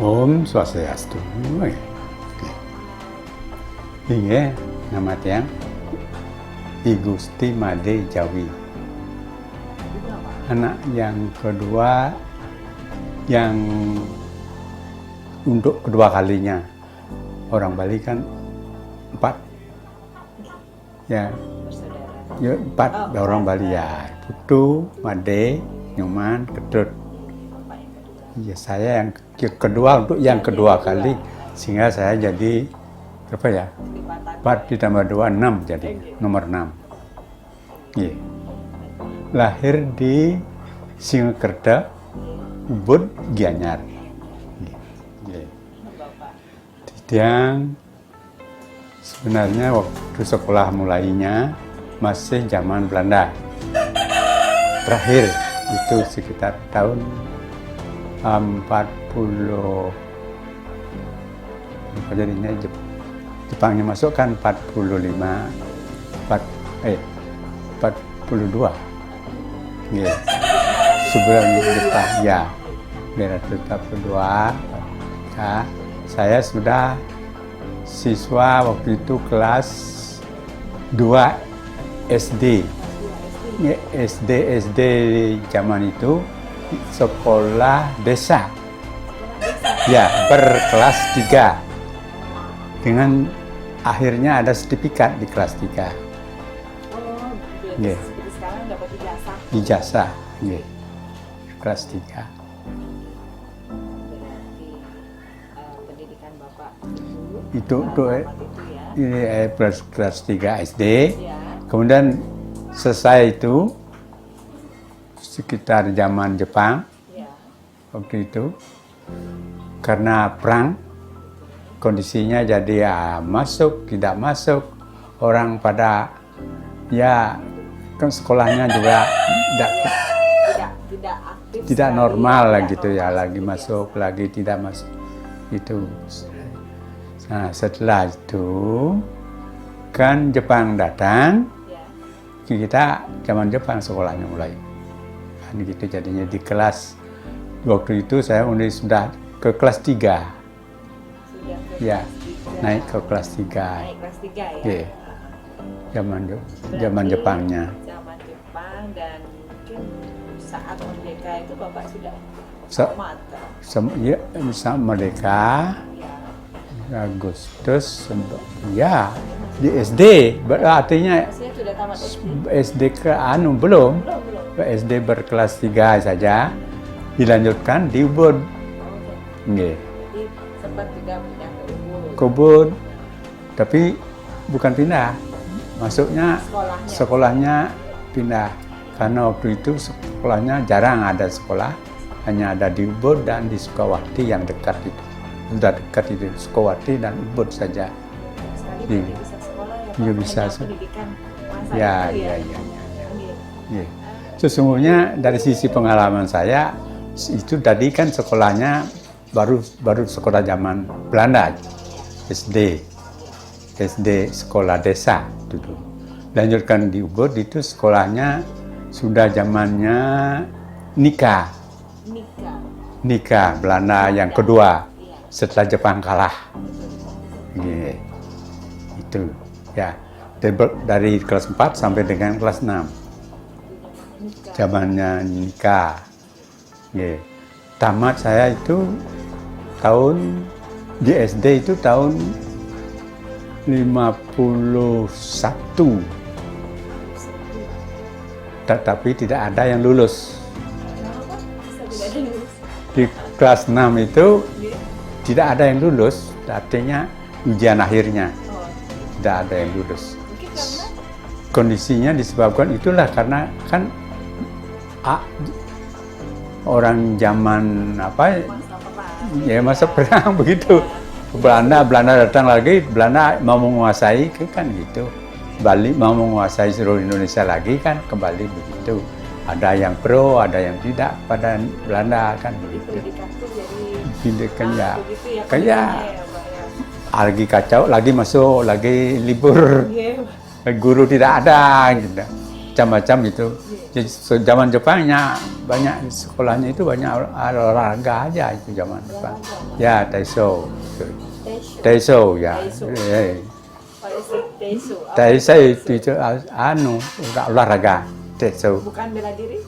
Om Swastiastu. Ini nama tiang I Gusti Made Jawi. Anak yang kedua yang untuk kedua kalinya. Orang Bali kan 4. Ya, ya 4 orang Bali ya. Putu, Made, Nyoman, Ketut. Ya, saya yang kedua untuk yang kedua kali, sehingga saya jadi apa ya? 4 ditambah 2, 6 jadi nomor 6. Ya. Lahir di Singkerda, Ubud, Gianyar. Ya. Yang sebenarnya waktu sekolah mulainya masih zaman Belanda. Terakhir itu sekitar tahun 40, jadinya Jepangnya masuk kan 42. Ya. Sebelum Jepang ya, 1942. Ya, saya sudah siswa waktu itu kelas 2 SD. Ya, SD zaman itu sekolah desa. Ya, berkelas 3. Dengan akhirnya ada sertifikat di kelas 3. Oh, Yeah. seperti sekarang dapat ijazah. Ijazah, yeah. Kelas 3. Berarti pendidikan Bapak Itu ya. kelas 3 SD. Ya. Kemudian selesai itu sekitar zaman Jepang. Ya. Waktu itu karena perang kondisinya jadi ya masuk tidak masuk, orang pada ya kan sekolahnya juga tidak aktif, tidak sekali, normal lah tidak gitu ya, normal lagi masuk lagi tidak masuk itu. Nah setelah itu kan Jepang datang, ya. kita zaman Jepang sekolahnya mulai kan gitu, jadinya di kelas waktu itu saya sudah ke kelas 3 Sudah ke ya, kelas 3. naik ke kelas 3. Naik kelas 3 ya. Yeah. Zaman Berarti Jepangnya. Zaman Jepang, dan mungkin saat merdeka itu Bapak sudah tamat. Ya, merdeka Ya. Agustus ya di SD, artinya Maksudnya sudah tamat SD? SD ke belum. Belum. SD berkelas 3 saja, dilanjutkan di Ubud. Nggih. Jadi sempat juga pindah ke Ubud. Ke Ubud, tapi bukan pindah. Masuknya sekolahnya pindah. Karena waktu itu sekolahnya jarang ada sekolah, hanya ada di Ubud dan di Sukawati yang dekat itu. Sudah dekat itu, Sukawati dan Ubud saja. Sekali bisa sekolah ya, Iya, Pak? bisa. Hanya pendidikan masa Ya. itu Ya. Sesungguhnya dari sisi pengalaman saya itu tadi kan sekolahnya baru sekolah zaman Belanda, SD sekolah desa dulu. Lanjutkan di Ubud itu sekolahnya sudah zamannya nikah Belanda yang kedua setelah Jepang kalah. Itu ya dari kelas 4 sampai dengan kelas 6 zamannya nikah. Tamat saya itu tahun di SD itu tahun 51, tetapi tidak ada yang lulus. Di kelas 6 itu tidak ada yang lulus, artinya ujian akhirnya tidak ada yang lulus. Mungkin karena Kondisinya disebabkan itulah karena kan orang zaman apa masa perang. ya masa perang begitu. Belanda datang lagi, Belanda mau menguasai kan gitu. Balik mau menguasai seluruh Indonesia lagi kan kembali begitu. Ada yang pro, ada yang tidak pada Belanda kan begitu. Pendidikan tuh jadi Pendidikan ya begitu ya. kayak Pak, ya. lagi kacau, lagi masuk, lagi libur. Iya, Guru tidak ada gitu, macam-macam itu. Jadi zaman Jepangnya banyak sekolahnya itu banyak olahraga aja itu zaman Jepang. Ya Taiso, Taiso ya. Taiso itu olahraga Taiso. Bukan bela diri.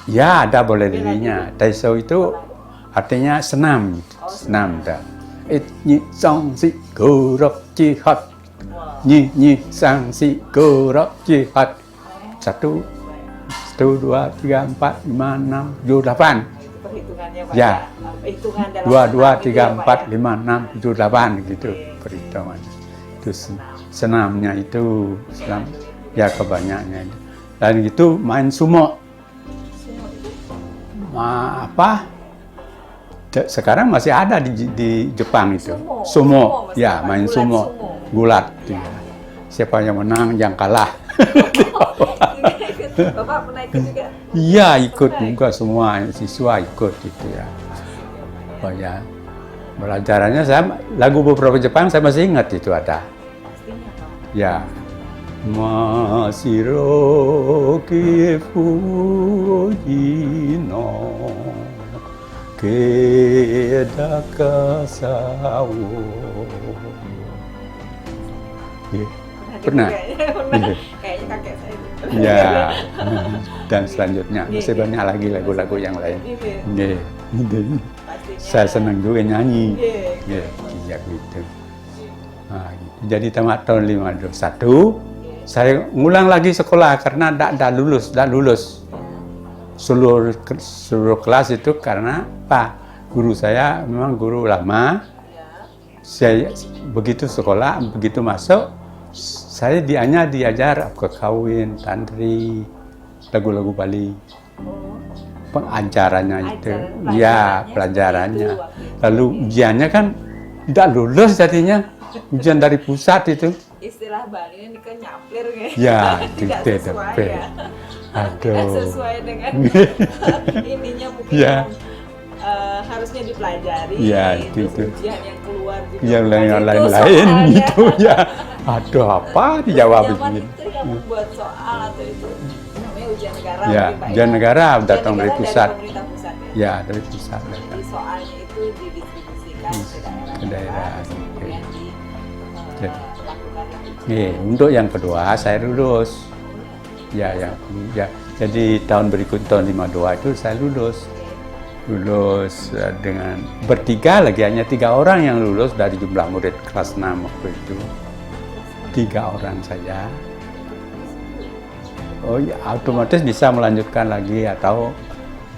Ya ada boleh dirinya. Taiso itu artinya senam, senam dah. Nyi song si gorok jihad. Nyi sang si gorok jihad. 1, 2, 3, 4, 5, 6, 7, 8. Perhitungannya Pak. Ya. Hitungan dalam 2, 3, 4, senam itu ya, Pak, 5, 6, 7, 8 gitu perhitungan. Itu senamnya itu senam ya kebanyakannya. Dan itu main sumo. Sekarang masih ada di Jepang itu. Sumo. Ya, main sumo. Gulat. Ya. Siapa yang menang, yang kalah. Bapak pernah ikut juga? Iya, ikut juga semua siswa ikut itu ya. Oh ya. Belajarannya lagu beberapa Jepang saya masih ingat itu ada. Pastinya Pak. Ya. Masiroki fuji no kedaka sawo. Pernah. Kayaknya kakek saya. Ya. Dan selanjutnya masih banyak lagi lagu-lagu yang lain. Nggih. Saya senang juga nyanyi. Iya gitu. Nah, gitu. Jadi tamat tahun 51, saya ngulang lagi sekolah karena tidak lulus. Seluruh kelas itu karena Pak guru saya memang guru lama. Saya begitu sekolah, begitu masuk, saya diajar kekawin, tantri, lagu-lagu Bali. Pengajarannya itu, ya pelajarannya. Lalu ujiannya kan tidak lulus jadinya, ujian dari pusat itu. Istilah Bali ini kan nyaplir gitu. Ya, tidak sesuai ya. Aduh. Tidak sesuai dengan ininya mungkin Ya. Harusnya dipelajari. Ya, terus itu. ujian yang keluar juga. Yang bukan lain-lain soalnya. gitu ya. Aduh, apa dijawab Zaman begini? itu yang membuat soal atau itu namanya ujian negara. Ya, mungkin, Pak, ujian negara Ujian datang dari negara pusat. pemerintah pusat ya. Ya, dari pusat. Jadi soalnya itu didistribusikan ke daerah. Ke daerah, Terus kemudian Jadi. dilakukan Untuk yang kedua saya lulus. Ya. Jadi tahun berikut tahun 52 itu saya lulus dengan bertiga lagi, hanya 3 orang yang lulus dari jumlah murid kelas 6 waktu itu. 3 orang saja. Oh ya, otomatis bisa melanjutkan lagi atau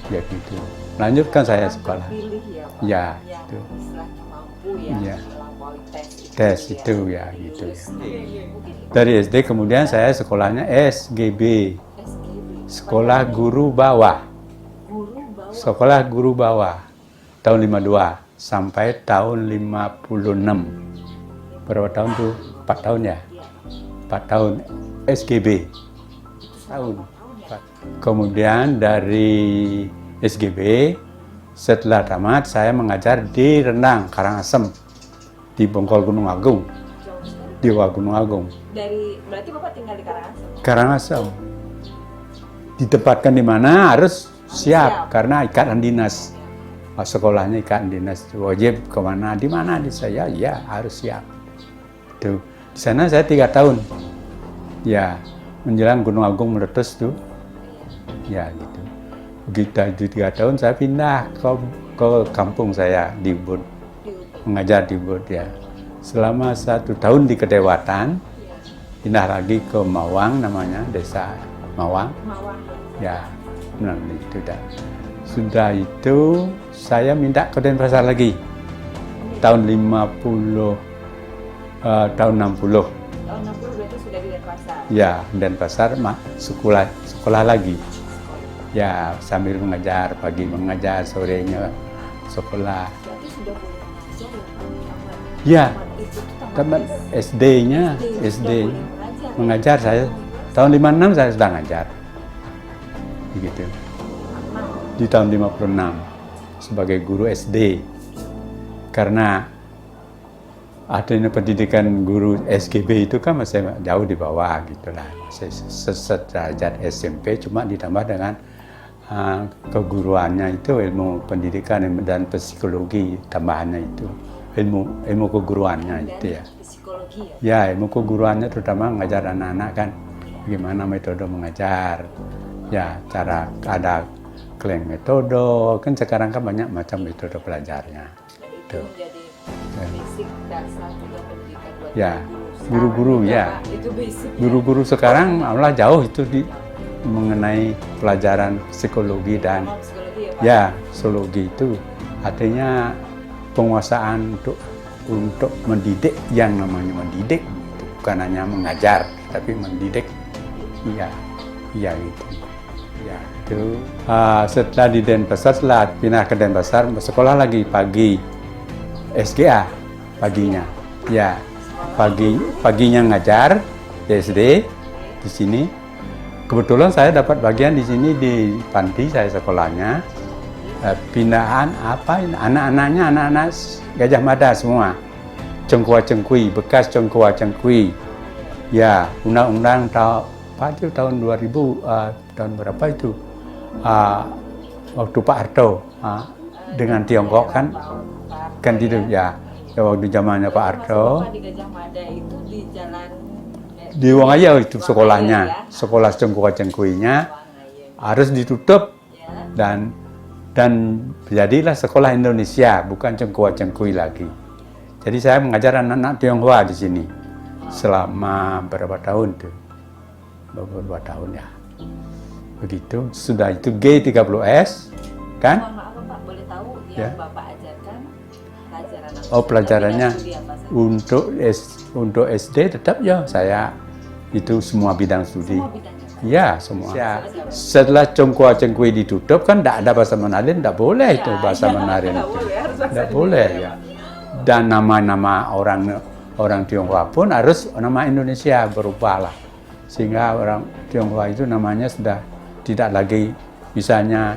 ya gitu. Lanjutkan saya sekolah. Pilih ya, Pak. Ya, Yang itu. istilahnya mampu ya, Ya. melampaui Tes itu ya gitu ya. Mungkin Dari SD kemudian saya sekolahnya SGB, SGB. Sekolah Guru Bawah. Guru bawah. Sekolah Guru Bawah tahun 52 sampai tahun 56. Berapa tahun tuh? 4 tahun ya? 4 tahun SGB. Tahun. Kemudian dari SGB setelah tamat saya mengajar di Rendang, Karangasem, di Bongkol Gunung Agung, Jauh sekali. di Wah Gunung Agung. Berarti Bapak tinggal di Karangasem. Karangasem. Ditempatkan di mana harus siap karena ikatan dinas. Sekolahnya ikatan dinas wajib kemana, di mana di saya ya harus siap. Tuh di sana saya 3 tahun. Ya menjelang Gunung Agung meletus tuh. Ya gitu. Begitu di 3 tahun saya pindah ke kampung saya di Ubud, mengajar di Ubud ya. Selama 1 tahun di Kedewatan, pindah lagi ke Mawang namanya, desa Mawang. Mawang. Ya, nah itu dah. Sudah itu saya minta ke Denpasar lagi. Tahun 56 tahun 60. Tahun 60 berarti sudah di Denpasar. Ya, Denpasar sekolah lagi. Ya, sambil mengajar, pagi mengajar, sorenya sekolah. Berarti sudah boleh mengajar ya? Ya, Itu tamat SD-nya, SD mengajar saya. Tahun 56 saya sudah ngajar. Begitu. Di tahun 56 sebagai guru SD. Karena adanya pendidikan guru SGB itu kan masih jauh di bawah gitulah. Masih sederajat SMP, cuma ditambah dengan keguruannya itu ilmu pendidikan dan psikologi tambahannya itu ilmu keguruannya itu ya. Psikologi Ya, ya? ilmu keguruannya terutama mengajar anak-anak kan bagaimana metode mengajar. Ya, cara ada klaim metode kan sekarang kan banyak macam metode belajarnya. Itu menjadi basic dasar juga pendidikan buat Ya, guru. guru-guru Sekarang ya. juga, itu basic. Guru-guru sekarang malah jauh itu mengenai pelajaran psikologi dan Psikologi ya, Pak? ya, psikologi itu artinya penguasaan untuk mendidik yang namanya mendidik itu bukan hanya mengajar tapi mendidik. Iya itu. Ya, itu setelah di Denpasar, setelah pindah ke Denpasar sekolah lagi pagi SGA paginya. Ya, paginya ngajar di SD di sini. Kebetulan saya dapat bagian di sini di panti saya sekolahnya. Pindahan anak-anaknya anak-anak Gajah Mada semua. Cengkua-cengkui, bekas cengkua-cengkui. Ya, undang-undang tahun 2000 tahun berapa itu? Waktu Pak Harto dengan Tiongkok kan itu ya. Waktu zamannya Pak Harto. Di Gajah Mada itu di jalan Di Wangaya itu sekolahnya, sekolah cengkua-cengkuinya harus ditutup dan jadilah sekolah Indonesia, bukan cengkua-cengkui lagi. Jadi saya mengajar anak-anak Tionghoa di sini selama berapa tahun tuh? Beberapa tahun ya. Begitu, sudah itu G30S, kan? Mohon maaf Pak, boleh tahu yang Ya. Bapak ajarkan pelajaran apa? Oh, pelajarannya Studi apa saja? untuk SD tetap ya saya itu semua bidang studi. Semua bidangnya Pak? Ya, semua. Ya. Setelah cengkua-cengkui ditutup kan tidak ada bahasa Mandarin, tidak boleh itu bahasa Mandarin itu. Tidak boleh ya. Dan nama-nama orang Tionghoa pun harus nama Indonesia berubah lah. Sehingga orang Tionghoa itu namanya sudah tidak lagi misalnya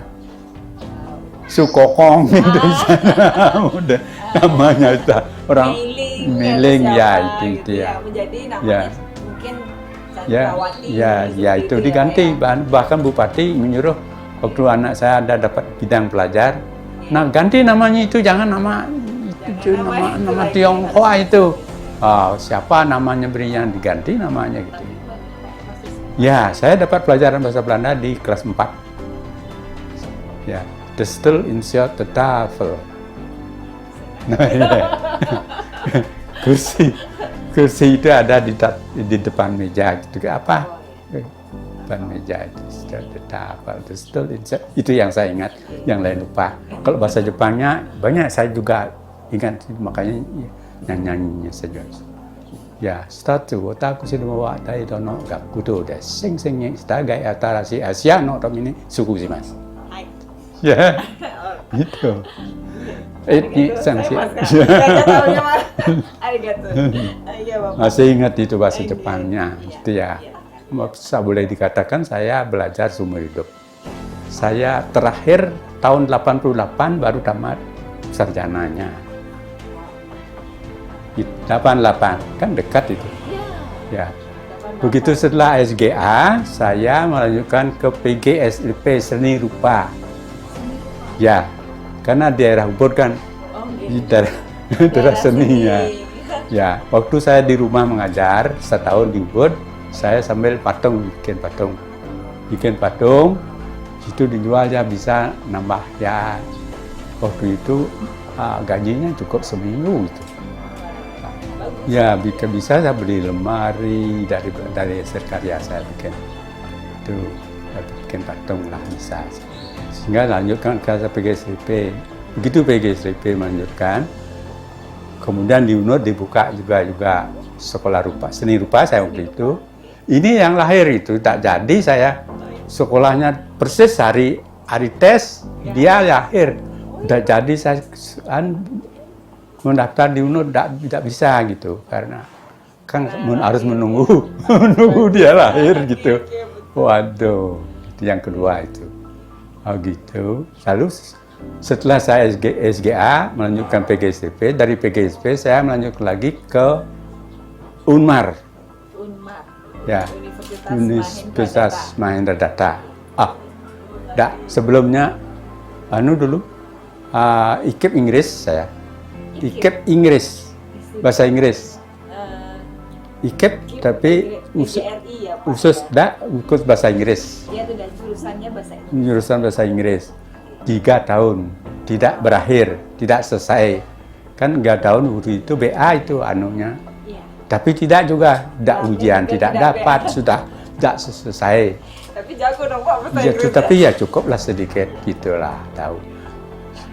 Sukokong gitu. Udah namanya sudah orang Miling ya itu ya. Menjadi namanya Ya. mungkin Ya, Chandrawati. ya itu diganti. Bahkan Bupati menyuruh waktu anak saya ada dapat bidang pelajar, nah ganti namanya itu, jangan nama Tionghoa itu. Siapa namanya beri yang diganti namanya gitu. Ya, saya dapat pelajaran bahasa Belanda di kelas 4. Ya, de stil in short de tafel. Nah, ya. kursi itu ada di depan meja gitu. Apa? Depan meja itu itu yang saya ingat, yang lain lupa. Kalau bahasa Jepangnya banyak saya juga ingat, makanya nyanyinya saja. Ya, satu otaku sudah bawa dari dono gakudo des sing sebagai atarasi Asia no ini suku mas. Ya, itu. Ini sanksi. Masih ingat itu bahasa Jepangnya, itu ya. Saya boleh dikatakan saya belajar seumur hidup. Saya terakhir tahun 88 baru tamat sarjananya. 88 kan dekat itu. Ya. Begitu setelah SGA, saya melanjutkan ke PGSLP Seni Rupa. Ya, karena daerah Ubud kan daerah seninya. Ya, waktu saya di rumah mengajar setahun di Ubud, saya sambil bikin patung, itu dijual ya bisa nambah ya. Waktu itu gajinya cukup seminggu itu. Ya, bisa saya beli lemari dari hasil karya saya bikin. Itu bikin patung lah bisa. Sehingga lanjutkan ke PGSLP. Begitu PGSLP melanjutkan, Kemudian di UNUR dibuka juga sekolah rupa, seni rupa saya waktu itu. Ini yang lahir itu tak jadi saya sekolahnya persis hari tes dia lahir. Tidak jadi saya mendaftar di UNUR tidak bisa gitu karena kan harus menunggu dia lahir gitu. Waduh, itu yang kedua itu. Oh gitu. Lalu setelah saya SGA melanjutkan PGSP, dari PGSP saya melanjutkan lagi ke Unmar. Unmar. Ya, Universitas Mahendra Data. Sebelumnya dulu IKIP Inggris saya. IKIP Inggris, bahasa Inggris. IKIP tapi khusus bahasa Inggris. Dia tuh dan jurusannya bahasa Inggris. Jurusan bahasa Inggris. 3 tahun, tidak berakhir, tidak selesai. Kan 3 tahun waktu itu BA itu anunya. Iya. Tapi tidak juga, tidak ujian, tidak dapat, sudah tidak selesai. Tapi jago dong Pak bahasa Ya, Inggris. tapi ya cukuplah sedikit gitulah tahu.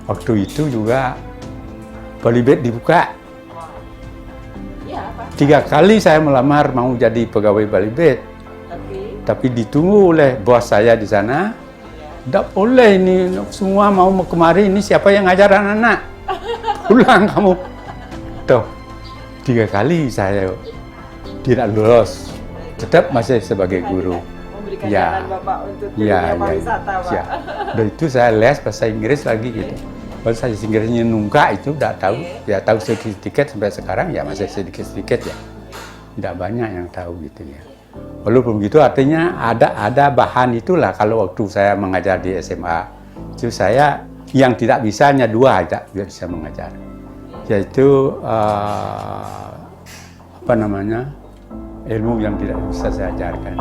Waktu itu juga Balibet dibuka. Iya, Pak. 3 kali saya melamar mau jadi pegawai Balibet. Tapi ditunggu oleh bos saya di sana. Tidak boleh ini semua mau kemari, ini siapa yang ngajar anak-anak? Pulang kamu. Tuh, 3 kali saya tidak lulus. Tetap masih sebagai guru. Memberikan Ya. jalan Bapak untuk Ya, dunia pariwisata, Pak. ya. Dan itu saya les bahasa Inggris lagi gitu. Kalau saya Inggrisnya nunggak itu udah tahu, ya tahu sedikit sampai sekarang ya masih sedikit-sedikit ya. Tidak banyak yang tahu gitu ya. Walaupun begitu artinya ada bahan itulah kalau waktu saya mengajar di SMA. Itu saya yang tidak bisa hanya 2 tidak bisa mengajar. Yaitu ilmu yang tidak bisa saya ajarkan.